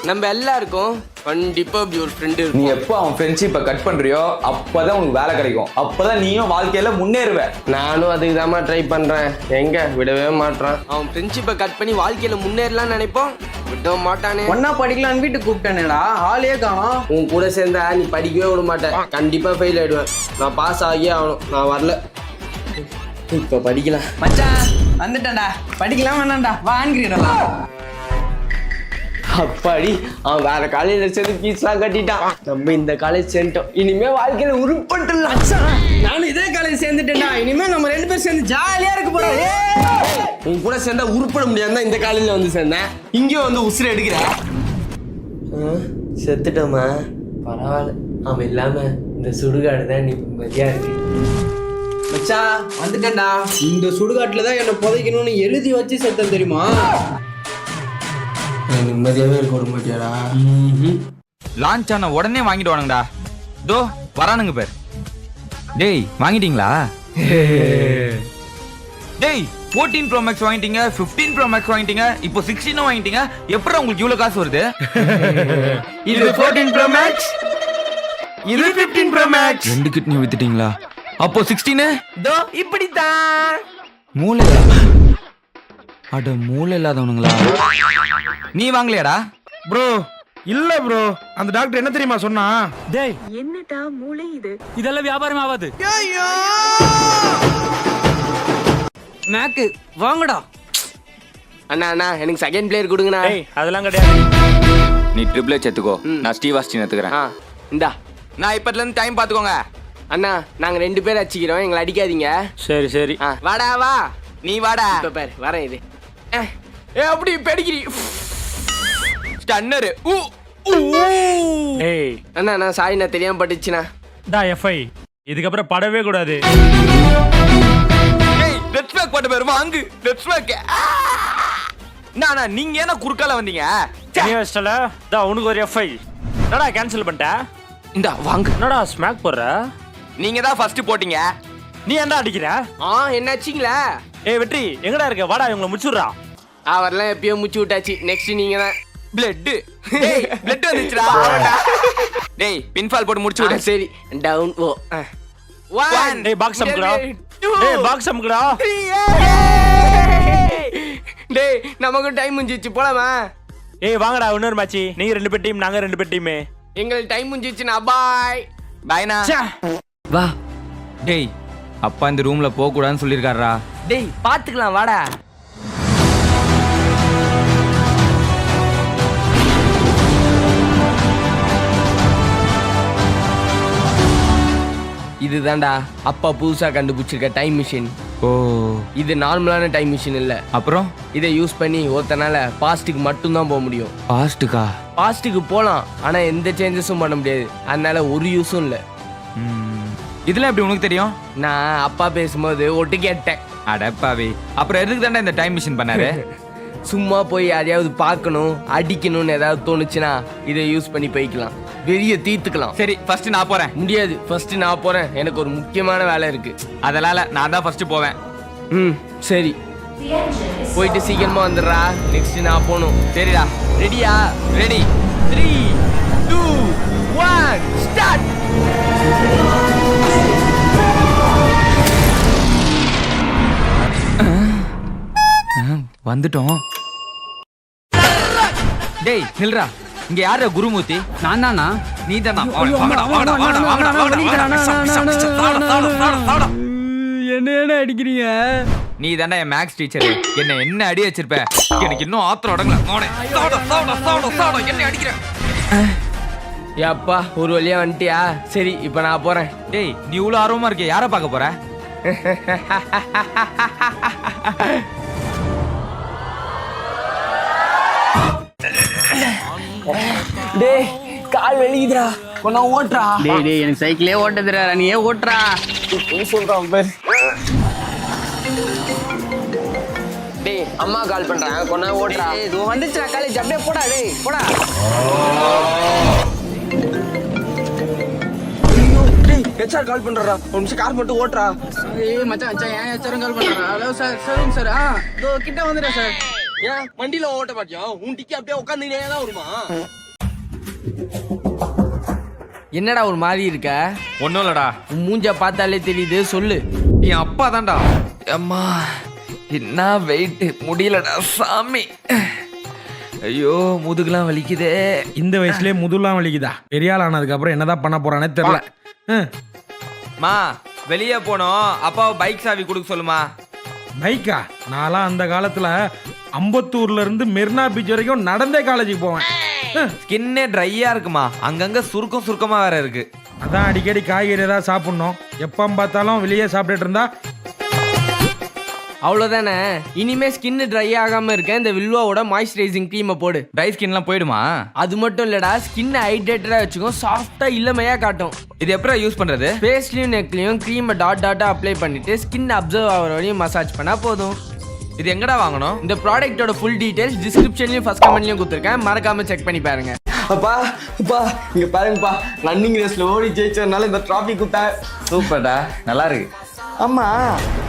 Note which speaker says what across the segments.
Speaker 1: நம்ம எல்லாருக்கும் கண்டிப்பா அப்படி ஒரு ஃப்ரெண்டு
Speaker 2: நீ எப்போ அவன் ஃப்ரெண்ட்ஷிப்பை கட் பண்றியோ அப்பதான் உனக்கு வேலை கிடைக்கும். அப்பதான் நீயும் வாழ்க்கையில முன்னேறுவ.
Speaker 1: நானும் அதுக்கு தான்மா ட்ரை பண்றேன். எங்க விடவே மாட்டான். அவன் ஃப்ரெண்ட்ஷிப்பை கட் பண்ணி வாழ்க்கையில முன்னேறலாம்னு நினைப்போம், விட மாட்டானே.
Speaker 3: ஒன்னா படிக்கலான்னு வீட்டுக்கு கூப்பிட்டேனேடா, ஆளே காணோம்.
Speaker 1: உன் கூட சேர்ந்தா நீ படிக்கவே விட மாட்டேன். கண்டிப்பா ஃபெயில் ஆயிடுவேன். நான் பாஸ் ஆகியே ஆகணும். நான் வரல. இப்ப படிக்கலாம்.
Speaker 3: மச்சான் வந்துட்டேன்டா, படிக்கலாம் வேணாம்டா, வாங்கிடா.
Speaker 1: அப்பாடி, அவன் வேற காலேஜ்ல சேர்ந்து ஃபீஸ்லாம் கட்டிட்டான். நம்ம இந்த காலேஜ் சேர்ந்துட்டோம். இனிமே வாழ்க்கையில உருப்பட்டுலாம்.
Speaker 3: நானும் இதே காலேஜ் சேர்ந்துட்டேன்டா. இனிமே நம்ம 2 பேரும் சேர்ந்து ஜாலியா இருக்க போறோம்.
Speaker 1: உன் கூட சேர்ந்தா உருப்பட முடியாதுதான் இந்த காலேஜ்ல வந்து சேர்ந்தேன். இங்கேயும் வந்து உசுரை எடுக்கிற. செத்துட்டோமா? பரவாயில்ல, அவன் இல்லாம இந்த சுடுகாடு தான் நீ நிம்மதியா இருக்கு.
Speaker 3: மச்சான் வந்துட்டேன்டா. இந்த சுடுகாட்டுல தான் என்ன புதைக்கணும்னு எழுதி வச்சு செத்தேன் தெரியுமா?
Speaker 1: நிம்மதியாவே இருக்க விட மாட்டியாடா?
Speaker 4: லான்ச் ஆன உடனே வாங்கிடுவானுங்கடா. தோ வரானுங்க பேர். டேய் வாங்கிட்டீங்களா? டேய் 14 Pro Max வாங்கிட்டீங்க, 15 Pro Max வாங்கிட்டீங்க, இப்போ 16 வாங்கிட்டீங்க. எப்பறம் உங்களுக்கு இவ்வளவு காசு வருது?
Speaker 1: இது 14 Pro Max, இது 15 Pro Max.
Speaker 4: ரெண்டு கிட்னி வித்துட்டீங்களா? அப்போ 16
Speaker 1: தோ இப்படித்தான்.
Speaker 4: மூளையா? அட மூளை இல்லாதவனுங்களா? நீ வாங்கலையாடா?
Speaker 5: ப்ரோ இல்ல ப்ரோ, அந்த டாக்டர் என்ன தெரியுமா சொன்னா?
Speaker 6: டேய்
Speaker 7: என்னடா மூளை இது?
Speaker 6: இதெல்லாம் வியாபாரம் ஆகாது.
Speaker 3: மேக்கு வாங்கடா.
Speaker 1: அண்ணா அண்ணா எனக்கு செகண்ட் பிளேயர் கொடுங்கண்ணா.
Speaker 6: டேய் அதெல்லாம் கிடையாது.
Speaker 4: நீ ட்ரிபிள் எடுத்துக்கோ, நான் ஸ்டீவ் ஆஸ்டின் எடுத்துக்கிறேன்.
Speaker 1: இந்தா.
Speaker 4: நான் இப்பத்துல இருந்து டைம் பாத்துக்கோங்க.
Speaker 1: அண்ணா நாங்க 2 பேர் அடிச்சுக்கிறோம், எங்களை அடிக்காதீங்க.
Speaker 6: சரி சரி.
Speaker 1: வாடா வா.
Speaker 4: நீ வாடா.
Speaker 1: இப்ப பாரு வரேன். இது அப்படி பெடிகிரி ஸ்டன்னரு.
Speaker 6: டேய்
Speaker 1: அண்ணா நான் சாரி, நான் தெரியாம பட்டுச்சுண்ணா.
Speaker 6: டா எஃப்ஐ இதுக்கப்புறம் படவே கூடாது.
Speaker 4: ஏய் லெட்ஸ் மேக் போட்ட பேர் வாங்கு. Let's make. நானா நீங்க என்ன குறுக்கால வந்தீங்க?
Speaker 6: நீ வச்சல டா உனக்கு ஒரு எஃப்ஐ. என்னடா கேன்சல் பண்ணிட்ட?
Speaker 4: இந்தா வாங்கு.
Speaker 6: என்னடா ஸ்மாக் போடுற?
Speaker 4: நீங்க தான் ஃபர்ஸ்ட் போட்டீங்க.
Speaker 6: நீ ஏன்டா அடிக்கிற?
Speaker 1: என்னாச்சுங்களா?
Speaker 6: ஏய் வெற்றி எங்கடா இருக்க? வாடா இவங்களை முடிச்சுடுறா.
Speaker 1: அவரெல்லாம் எப்பயோ முச்சு விட்டாச்சு. நெக்ஸ்ட் நீங்க தான்.
Speaker 4: பிளட். டேய் பிளட் வந்துச்சுடா. டேய் பின்ஃபால் போட்டு முடிச்சு விடு.
Speaker 1: சரி டவுன். ஓ 1.
Speaker 6: டேய் பாக்ஸ் அமுக்குடா. டேய் பாக்ஸ் அமுக்குடா.
Speaker 1: டேய் நமக்கு டைம் முடிஞ்சிச்சு, போலாமா?
Speaker 6: ஏய் வாங்கடா இன்னொரு மேட்ச். நீங்க 2 பேர் டீம், நாங்க 2 பேர் டீம்.
Speaker 1: எங்களுக்கு டைம் முடிஞ்சிச்சுனா பாய்.
Speaker 4: பாய்னா. வா. டேய் அப்பா இந்த ரூம்ல போக கூடாதுன்னு சொல்லிருக்காரா?
Speaker 1: டேய் பாத்துக்கலாம் வாடா. இதுதான்டா அப்பா புதுசா கண்டுபிடிச்சிருக்க டைம் மிஷின்.
Speaker 4: ஓ
Speaker 1: இது நார்மலான டைம் மிஷின் இல்ல.
Speaker 4: அப்புறம்
Speaker 1: இதை யூஸ் பண்ணி ஒருத்தனால பாஸ்ட்டுக்கு மட்டும்தான் போக முடியும்.
Speaker 4: பாஸ்ட்டுக்கா?
Speaker 1: பாஸ்ட்டுக்கு போலாம், ஆனா எந்த சேஞ்சஸும் பண்ண முடியாது. அதனால ஒரு யூஸும் இல்ல.
Speaker 4: இதெல்லாம் எப்படி உனக்கு தெரியும்?
Speaker 1: நான் அப்பா பேசும்போது ஒட்டு கேட்டேன்.
Speaker 4: அடப்பாவே, அப்புறம் எதுக்கு தாண்டா இந்த டைம் மிஷின் பண்ணாரு?
Speaker 1: சும்மா போய் யாரையாவது பார்க்கணும், அடிக்கணும்னு ஏதாவது தோணுச்சுன்னா இதை யூஸ் பண்ணி போய்க்கலாம், வெளிய தீர்த்துக்கலாம்.
Speaker 4: சரி ஃபர்ஸ்ட் நான் போறேன்.
Speaker 1: முடியாது, ஃபர்ஸ்ட் நான் போறேன். எனக்கு ஒரு முக்கியமான வேலை இருக்கு.
Speaker 4: அதனால நான் தான் ஃபர்ஸ்ட் போவேன்.
Speaker 1: சரி போயிட்டு சீக்கிரமா வந்துடுறா. நெக்ஸ்ட் நான் போகணும்.
Speaker 4: சரிடா.
Speaker 1: ரெடியா?
Speaker 4: ரெடி.
Speaker 1: 3 2 1 ஸ்டார்ட்.
Speaker 4: வந்துட்டோம். டேய் நில்றா. இங்க யாரு குருமூர்த்தி?
Speaker 3: நான் தானா?
Speaker 4: நீ தானா?
Speaker 3: என்ன அடிக்கிறீங்க?
Speaker 4: நீ தானே என் மேக்ஸ் டீச்சர். என்ன அடி வச்சிருப்ப? எனக்கு இன்னும் ஆத்திரம் அடங்கல. என்ன அடிக்கிற?
Speaker 1: அப்பா ஒரு வழியா வந்துட்டியா? சரி இப்ப நான் போறேன்.
Speaker 4: டேய் நீ இவ்வளவு ஆர்வமா இருக்க, யார பார்க்க போற?
Speaker 1: டேய் கால் வெளியுதுடா, கொஞ்சம் ஓட்டுறா.
Speaker 3: டேய் எனக்கு சைக்கிளே ஓட்ட தெரியாதா, நீ ஏன் ஓட்டுறா?
Speaker 1: சொல்றான் பேர். டேய் அம்மா கால் பண்றாங்க, கொஞ்சம் ஓட்டுறா.
Speaker 3: இது வந்துச்சுடா காலேஜ், அப்படியே போடா. டேய் போடா.
Speaker 1: ஹெச்ஆர் கால் பண்றா, ஒரு நிமிஷம் கார் மட்டும் ஓட்டுறா.
Speaker 3: ஏய் மச்சான் ஏன் ஹெச்ஆர் கால் பண்றா? ஹலோ சார், சொல்லுங்க சார். இதோ கிட்ட வந்துடுறேன் சார்.
Speaker 1: ஏன் வண்டியில ஓட்ட மாட்டியா? உன் டிக்கி அப்படியே உட்காந்துக்கிட்டே தான் வருமா?
Speaker 3: என்னடா ஒரு மாதிரி இருக்க?
Speaker 4: ஒன்றும் இல்லடா,
Speaker 3: உன் மூஞ்ச பார்த்தாலே தெரியுது, சொல்லு.
Speaker 4: என் அப்பா தான்டா. அம்மா என்ன வெயிட், முடியலடா சாமி. ஐயோ முதுகுலாம் வலிக்குதே.
Speaker 5: இந்த வயசுலயே முதுலாம் வலிக்குதா? பெரிய ஆள் ஆனதுக்கு அப்புறம் என்னதான் பண்ண போறானே தெரியல.
Speaker 4: மா வெளியே போனோம், அப்பாவை பைக் சாவி கொடுக்க சொல்லுமா.
Speaker 5: பைக்கா? நான்லாம் அந்த காலத்துல அம்பத்தூர்ல இருந்து மெரினா பீச் வரைக்கும் நடந்தே காலேஜுக்கு போவேன்.
Speaker 4: ஸ்கின்னே ட்ரையா இருக்குமா, அங்கங்க சுருக்கமா வேற இருக்கு.
Speaker 5: அதான் அடிக்கடி காய்கறி ஏதாவது சாப்பிடணும். எப்போ பார்த்தாலும் வெளியே சாப்பிட்டுட்டு இருந்தா
Speaker 3: அவ்வளோதானே. இனிமே ஸ்கின் ட்ரை ஆகாம இருக்க இந்த வில்வாவோட மாய்ஸ்சரைசிங் க்ரீமை போடு.
Speaker 4: ட்ரை ஸ்கின்லாம் போயிடுமா?
Speaker 3: அது மட்டும் இல்லடா, ஸ்கின் ஹைட்ரேட்டடா வச்சுக்கும், சாஃப்டா இல்லமையா காட்டும்.
Speaker 4: இது எப்படி யூஸ் பண்றது?
Speaker 3: ஃபேஸ்லயும் நெக்லயும் க்ரீமை டாட்டா அப்ளை பண்ணிட்டு ஸ்கின் அப்சர்வ் ஆகிற வரையும் மசாஜ் பண்ணா போதும்.
Speaker 4: இது எங்கடா வாங்கணும்?
Speaker 3: இந்த ப்ராடக்ட்டோட ஃபுல் டீடைல்ஸ் டிஸ்கிரிப்ஷன்லயும் ஃபர்ஸ்ட் கமெண்ட்லயும் கொடுத்துருக்கேன், மறக்காம செக் பண்ணி பாருங்க.
Speaker 1: அப்பா அப்பா இங்க பாருங்கப்பா, ரன்னிங் ரேஸ்ல ஓடி ஜெயிச்சதுனால இந்த டிராஃபி கொடுத்தா.
Speaker 2: சூப்பர்டா, நல்லா இருக்கு.
Speaker 1: ஆமா,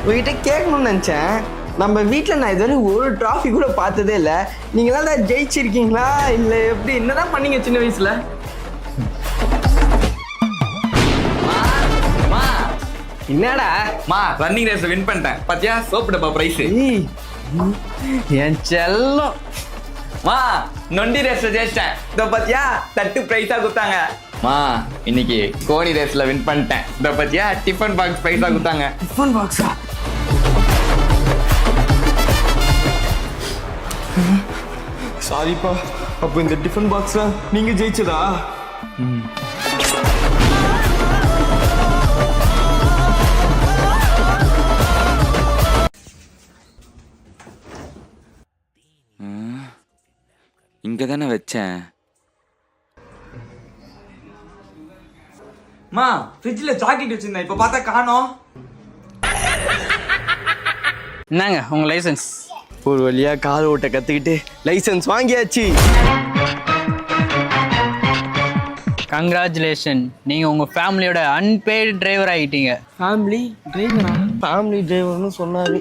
Speaker 1: உங்ககிட்ட கேட்கணும்னு நினைச்சேன். நம்ம வீட்டில் நான் இதுவரை ஒரு டிராஃபி கூட பார்த்ததே இல்லை. நீங்களாம் தான் ஜெயிச்சிருக்கீங்களா இல்லை எப்படி, என்னதான் பண்ணீங்க சின்ன வயசுல? என்னடா
Speaker 2: மா ரன்னிங் ரேஸ் வின் பண்ணிட்டேன். பாத்தியா சோப்பு டப்பா பிரைஸ்.
Speaker 1: என் செல்லம்.
Speaker 2: மா நொண்டி ரேஸ்ல ஜெயிச்சிட்டேன். இதோ பாத்தியா தட்டு பிரைஸா கொடுத்தாங்க. மா இன்னைக்கு கோணி ரேஸ்ல வின் பண்ணிட்டேன். இதோ பாத்தியா டிஃபன் பாக்ஸ் பிரைஸா கொடுத்தாங்க.
Speaker 1: டிஃபன் பாக்ஸா? சாரிப்பா, அப்போ இந்த டிஃபன் பாக்ஸ்ல நீங்க ஜெயிச்சதா?
Speaker 4: இங்க தானே வச்சேன். மா ஃப்ரிட்ஜ்ல சாக்லேட் வச்சிருந்தேன், இப்ப பார்த்தா காணோம்.
Speaker 7: என்னங்க உங்க லைசன்ஸ்?
Speaker 1: ஒரு வழியா கார் ஓட்ட கத்துக்கிட்டு லைசன்ஸ் வாங்கியாச்சு.
Speaker 7: கங்க்ராச்சுலேஷன், நீங்க உங்க ஃபேமிலியோட அன்பெய்டு டிரைவர் ஆகிட்டீங்க.
Speaker 1: ஃபேமிலி டிரைவரா? ஃபேமிலி டிரைவர்னு சொன்னாரு.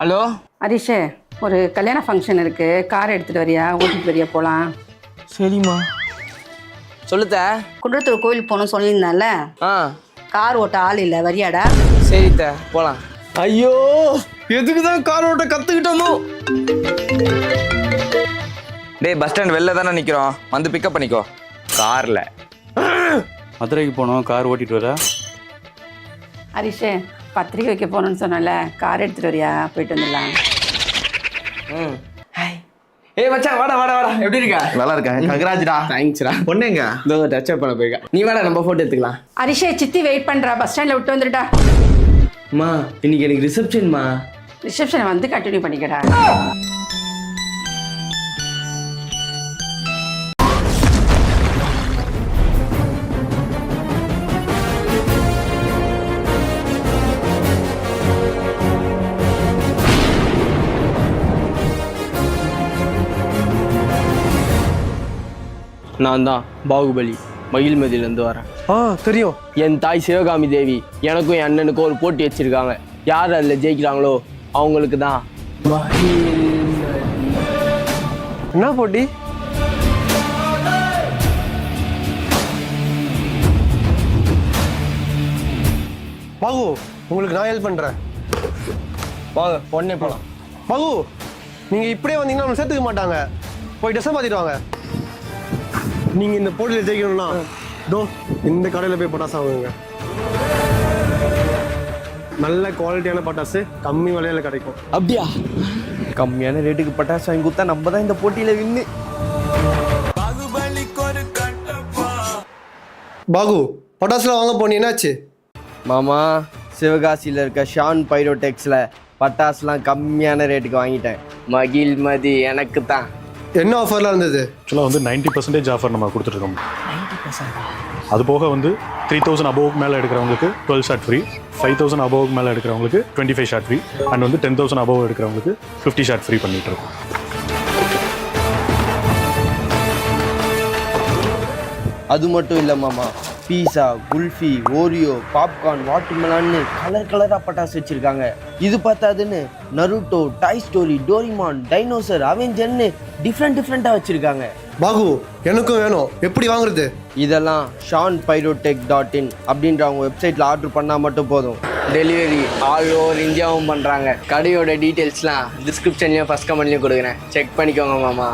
Speaker 1: ஹலோ
Speaker 8: ஹரிஷே, ஒரு கல்யாண ஃபங்க்ஷன் இருக்கு, கார் எடுத்துட்டு வரியா, ஓட்டிட்டு வரியா, போலாம்.
Speaker 1: சரிம்மா. சொல்லுத்த.
Speaker 8: குன்றத்தூர் கோயிலுக்கு போகணும் சொல்லியிருந்தால,
Speaker 1: ஆ
Speaker 8: கார் ஓட்ட ஆள் இல்லை, வரியாடா?
Speaker 1: சரித்த, போலாம். ஐயோ, எதுக்கு தான் கார் ஓட்ட கத்துக்கிட்டோமோ.
Speaker 2: டேய் பஸ் ஸ்டாண்ட் வெளில தானே நிக்கிறோம், வந்து பிக்கப் பண்ணிக்கோ. கார்ல
Speaker 9: மதுரைக்கு போனோம், கார் ஓட்டிட்டு வர.
Speaker 8: ஹரிஷே, பத்திரிக்கை வைக்க போகணும்னு சொன்னல, கார் எடுத்துட்டு வரியா, போயிட்டு வந்துடலாம்.
Speaker 1: ஏய் மச்சான், வாடா வாடா வாடா, எப்படி இருக்க?
Speaker 2: நல்லா இருக்கேன். கங்கராஜ்டா.
Speaker 1: தேங்க்ஸ்டா.
Speaker 2: பொண்ணுங்க
Speaker 1: இதோ டச் அப் பண்ண போயிருக்கா. நீ வாடா, நம்ம போட்டோ எடுத்துக்கலாம்.
Speaker 8: ஹரிஷே, சித்தி வெயிட் பண்றா, பஸ் ஸ்டாண்ட்ல விட்டு வந்துடுடா.
Speaker 1: அம்மா இன்னைக்கு எனக்கு ரிசப்ஷன்மா.
Speaker 8: ரிசப்ஷனை வந்து கண்டினியூ பண்ணிக்கடா.
Speaker 1: நான் தான் பாகுபலி, மகிழ்மதியிலேருந்து வரேன்.
Speaker 3: தெரியும்.
Speaker 1: என் தாய் சிவகாமி தேவி எனக்கும் என் அண்ணனுக்கும் ஒரு போட்டி வச்சிருக்காங்க. யார் அதில் ஜெயிக்கிறாங்களோ அவங்களுக்கு தான்.
Speaker 3: என்ன போட்டி? மகு, உங்களுக்கு நான் ஹெல்ப் பண்றேன்.
Speaker 1: வாங்க பொண்ணே போகலாம்.
Speaker 3: மகு, நீங்க இப்படியே வந்தீங்கன்னா நம்ம சேர்த்துக்க மாட்டாங்க. போய் ட்ரெஸ்ஸை மாத்திட்டு வாங்க. நீங்க இந்த போட்டியில் ஜெயிக்கணும்னா தோ இந்த கடையில் போய் பட்டாசு வாங்குங்க. நல்ல குவாலிட்டியான பட்டாசு கம்மி விலையில கிடைக்கும்.
Speaker 1: அப்படியா? கம்மியான ரேட்டுக்கு பட்டாசு வாங்கி கொடுத்தா நம்ம தான் இந்த போட்டியில வின்னு.
Speaker 3: பாகு, பட்டாசுலாம் வாங்க போனீங்க, என்னாச்சு?
Speaker 1: மாமா, சிவகாசியில் இருக்க ஷான் பைரோடெக்ஸில் பட்டாசுலாம் கம்மியான ரேட்டுக்கு வாங்கிட்டேன். மகிழ்மதி எனக்கு தான்.
Speaker 3: என்ன ஆஃபர்லாம் இருந்தது?
Speaker 9: ஆக்சுவலாக வந்து 90% ஆஃபர் நம்ம கொடுத்துட்ருக்கோம். அது போக வந்து 3000 அபோவுக்கு மேலே எடுக்கிறவங்களுக்கு 12 ஷாட் ஃப்ரீ, 5000 அபோவுக்கு மேலே எடுக்கிறவங்களுக்கு 25 ஷாட் ஃப்ரீ, அண்ட் வந்து 10,000 அபோவ் எடுக்கிறவங்களுக்கு 50 ஷாட் ஃப்ரீ பண்ணிட்டு இருக்கோம்.
Speaker 1: அது மட்டும் இல்லை மாமா, பீஸா, குல்ஃபி, ஓரியோ, பாப்கார்ன், வாட்டர்மெலான்னு கலராக பட்டாசு வச்சுருக்காங்க. இது பார்த்தாதுன்னு நருட்டோ, டாய் ஸ்டோரி, டோரிமான், டைனோசர், அவெஞ்சர்னு டிஃப்ரெண்ட்டாக வச்சுருக்காங்க.
Speaker 3: பாகு எனக்கும் வேணும், எப்படி வாங்குறது?
Speaker 1: இதெல்லாம் seanpyrotech.in அப்படின்ற அவங்க வெப்சைட்டில் ஆர்டர் பண்ணால் மட்டும் போதும். டெலிவரி ஆல் ஓவர் இந்தியாவும் பண்ணுறாங்க. கடையோட டீட்டெயில்ஸ்லாம் டிஸ்கிரிப்ஷன்லேயும் ஃபஸ்ட் கமெண்ட்லேயும் கொடுக்குறேன், செக் பண்ணிக்கோங்க மாமா.